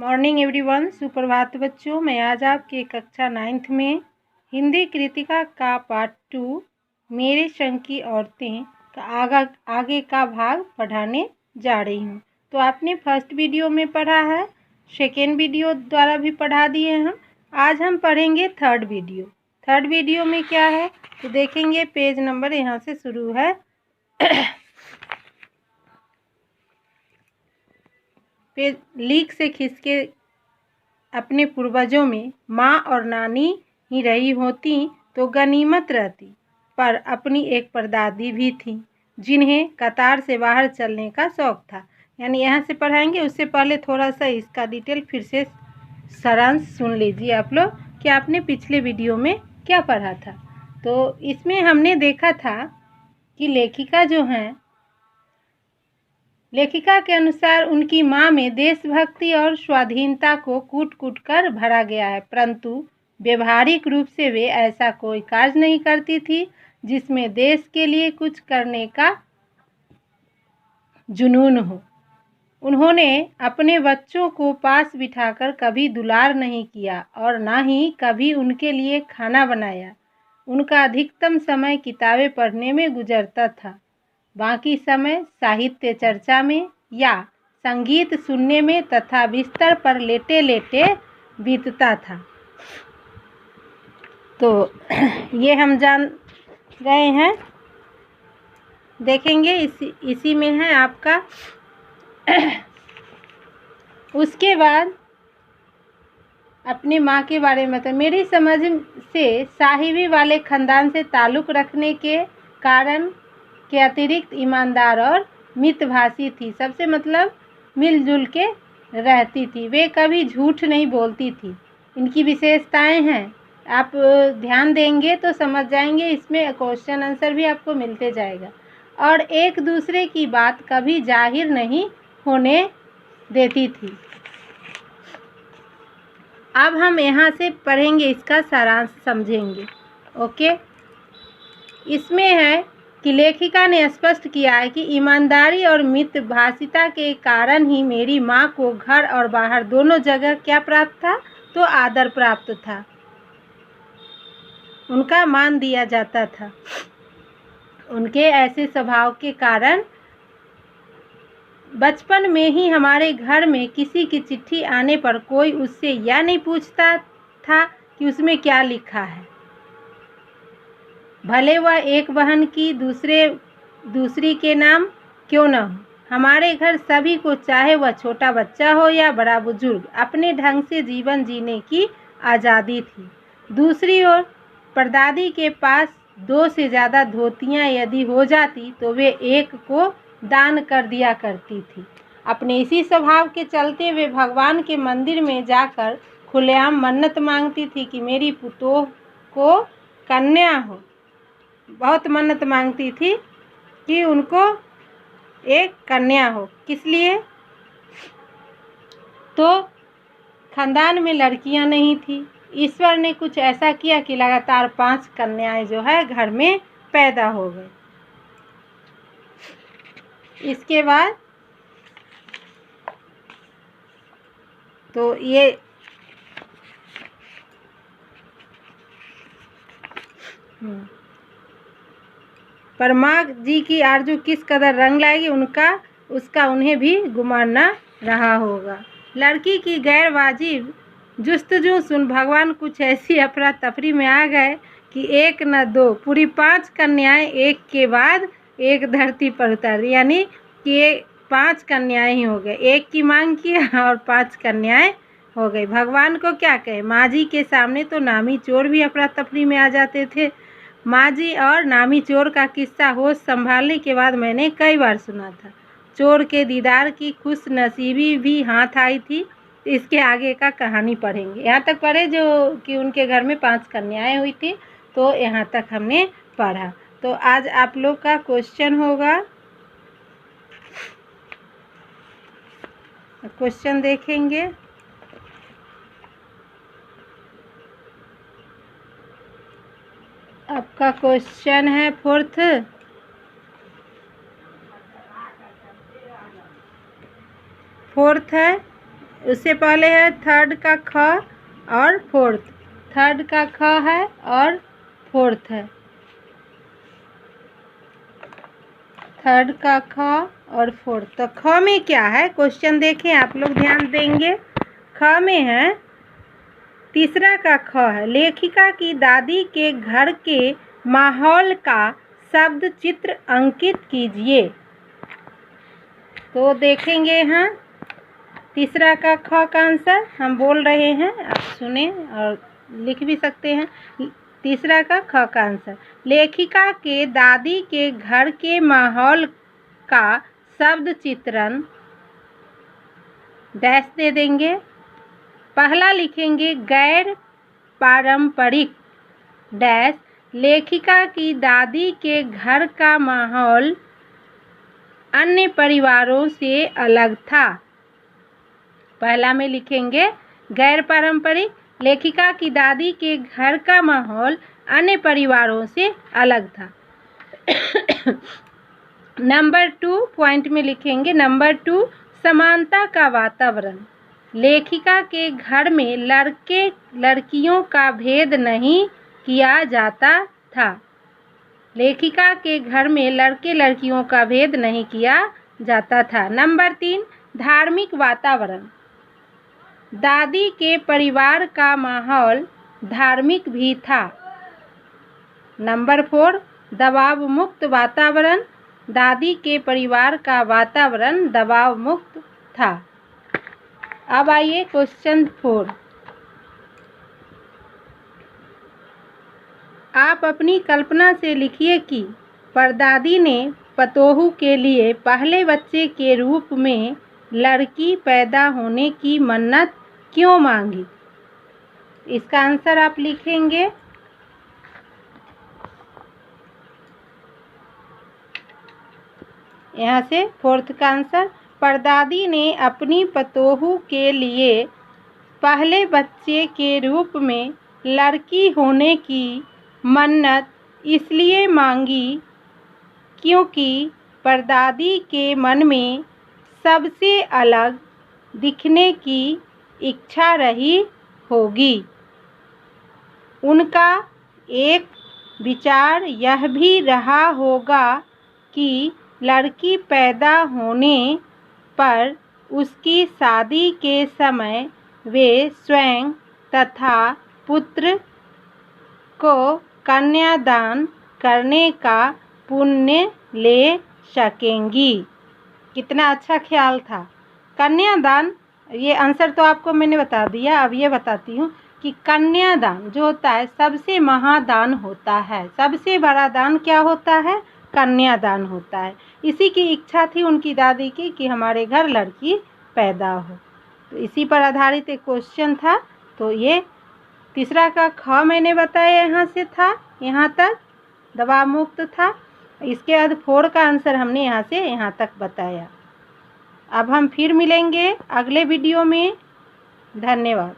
Morning everyone, सुप्रभात बच्चों। मैं आज आपके कक्षा 9th में हिंदी कृतिका का पार्ट 2 मेरे संग की औरतें का आगे का भाग पढ़ाने जा रही हूँ। तो आपने फर्स्ट वीडियो में पढ़ा है, सेकेंड वीडियो द्वारा भी पढ़ा दिए हम। आज हम पढ़ेंगे थर्ड वीडियो। थर्ड वीडियो में क्या है तो देखेंगे। पेज नंबर यहाँ से शुरू है। पेज लीक से खिसके अपने पूर्वजों में माँ और नानी ही रही होती तो गनीमत रहती, पर अपनी एक परदादी भी थी जिन्हें कतार से बाहर चलने का शौक़ था। यानी यहाँ से पढ़ाएंगे, उससे पहले थोड़ा सा इसका डिटेल फिर से सारांश सुन लीजिए आप लोग कि आपने पिछले वीडियो में क्या पढ़ा था। तो इसमें हमने देखा था कि लेखिका के अनुसार उनकी माँ में देशभक्ति और स्वाधीनता को कूट कूट कर भरा गया है, परंतु व्यवहारिक रूप से वे ऐसा कोई कार्य नहीं करती थी जिसमें देश के लिए कुछ करने का जुनून हो। उन्होंने अपने बच्चों को पास बिठाकर कभी दुलार नहीं किया और ना ही कभी उनके लिए खाना बनाया। उनका अधिकतम समय किताबें पढ़ने में गुजरता था, बाकी समय साहित्य चर्चा में या संगीत सुनने में तथा बिस्तर पर लेटे लेटे बीतता था। तो ये हम जान रहे हैं, देखेंगे इसी में है आपका। उसके बाद अपनी माँ के बारे में, तो मेरी समझ से साहिबी वाले ख़ानदान से ताल्लुक़ रखने के कारण के अतिरिक्त ईमानदार और मितभाषी थी। सबसे मतलब मिलजुल के रहती थी। वे कभी झूठ नहीं बोलती थी। इनकी विशेषताएं हैं, आप ध्यान देंगे तो समझ जाएंगे। इसमें क्वेश्चन आंसर भी आपको मिलते जाएगा। और एक दूसरे की बात कभी जाहिर नहीं होने देती थी। अब हम यहाँ से पढ़ेंगे, इसका सारांश समझेंगे। ओके, इसमें है कि लेखिका ने स्पष्ट किया है कि ईमानदारी और मितभाषिता के कारण ही मेरी माँ को घर और बाहर दोनों जगह क्या प्राप्त था तो आदर प्राप्त था, उनका मान दिया जाता था। उनके ऐसे स्वभाव के कारण बचपन में ही हमारे घर में किसी की चिट्ठी आने पर कोई उससे यह नहीं पूछता था कि उसमें क्या लिखा है, भले वह एक बहन की दूसरी के नाम क्यों न हो। हमारे घर सभी को, चाहे वह छोटा बच्चा हो या बड़ा बुजुर्ग, अपने ढंग से जीवन जीने की आज़ादी थी। दूसरी ओर परदादी के पास 2 से ज़्यादा धोतियाँ यदि हो जाती तो वे एक को दान कर दिया करती थी। अपने इसी स्वभाव के चलते वे भगवान के मंदिर में जाकर खुलेआम मन्नत मांगती थी कि मेरी पुतोह को कन्या हो। बहुत मन्नत मांगती थी कि उनको एक कन्या हो। किस लिए? तो खानदान में लड़कियां नहीं थी। ईश्वर ने कुछ ऐसा किया कि लगातार 5 कन्याएं जो है घर में पैदा हो गई। इसके बाद तो ये पर माँ जी की आरज़ू किस कदर रंग लाएगी उसका उन्हें भी गुमान न रहा होगा। लड़की की गैर वाजिब जुस्तजू सुन भगवान कुछ ऐसी अफरा तफरी में आ गए कि एक न दो, पूरी 5 कन्याएं एक के बाद एक धरती पर उतर, यानी कि 5 कन्याएं ही हो गए। एक की मांग की और 5 कन्याएं हो गई। भगवान को क्या कहे, माँ जी के सामने तो नामी चोर भी अफरा तफरी में आ जाते थे। माँ जी और नामी चोर का किस्सा होश संभालने के बाद मैंने कई बार सुना था। चोर के दीदार की खुश नसीबी भी हाथ आई थी। इसके आगे का कहानी पढ़ेंगे। यहाँ तक पढ़े जो कि उनके घर में 5 कन्याएं हुई थी, तो यहाँ तक हमने पढ़ा। तो आज आप लोग का क्वेश्चन होगा, क्वेश्चन देखेंगे। आपका क्वेश्चन है फोर्थ है उससे पहले है थर्ड का ख और फोर्थ। थर्ड का ख है और फोर्थ है। थर्ड का ख और फोर्थ। तो ख में क्या है क्वेश्चन देखें, आप लोग ध्यान देंगे। ख में है, तीसरा का ख है, लेखिका की दादी के घर के माहौल का शब्द चित्र अंकित कीजिए। तो देखेंगे यहाँ तीसरा का ख का आंसर हम बोल रहे हैं, आप सुने और लिख भी सकते हैं। तीसरा का ख का आंसर, लेखिका के दादी के घर के माहौल का शब्द चित्रण डैश दे देंगे। पहला लिखेंगे गैर पारंपरिक डैश, लेखिका की दादी के घर का माहौल अन्य परिवारों से अलग था। पहला में लिखेंगे गैर पारंपरिक, लेखिका की दादी के घर का माहौल अन्य परिवारों से अलग था। नंबर 2 पॉइंट में लिखेंगे, नंबर 2 समानता का वातावरण, लेखिका के घर में लड़के लड़कियों का भेद नहीं किया जाता था। लेखिका के घर में लड़के लड़कियों का भेद नहीं किया जाता था। नंबर 3 धार्मिक वातावरण, दादी के परिवार का माहौल धार्मिक भी था। नंबर 4 दबाव मुक्त वातावरण, दादी के परिवार का वातावरण दबाव मुक्त था। अब आइए क्वेश्चन 4। आप अपनी कल्पना से लिखिए कि परदादी ने पतोहू के लिए पहले बच्चे के रूप में लड़की पैदा होने की मन्नत क्यों मांगी। इसका आंसर आप लिखेंगे। यहाँ से फोर्थ का आंसर, परदादी ने अपनी पतोहू के लिए पहले बच्चे के रूप में लड़की होने की मन्नत इसलिए मांगी क्योंकि परदादी के मन में सबसे अलग दिखने की इच्छा रही होगी। उनका एक विचार यह भी रहा होगा कि लड़की पैदा होने पर उसकी शादी के समय वे स्वयं तथा पुत्र को कन्यादान करने का पुण्य ले सकेंगी। कितना अच्छा ख्याल था। कन्यादान, ये आंसर तो आपको मैंने बता दिया। अब ये बताती हूँ कि कन्यादान जो होता है सबसे महादान होता है। सबसे बड़ा दान क्या होता है? कन्यादान होता है। इसी की इच्छा थी उनकी दादी की कि हमारे घर लड़की पैदा हो। तो इसी पर आधारित एक क्वेश्चन था। तो ये तीसरा का ख मैंने बताया यहाँ से था, यहाँ तक दबाव मुक्त था। इसके बाद 4 का आंसर हमने यहाँ से यहाँ तक बताया। अब हम फिर मिलेंगे अगले वीडियो में। धन्यवाद।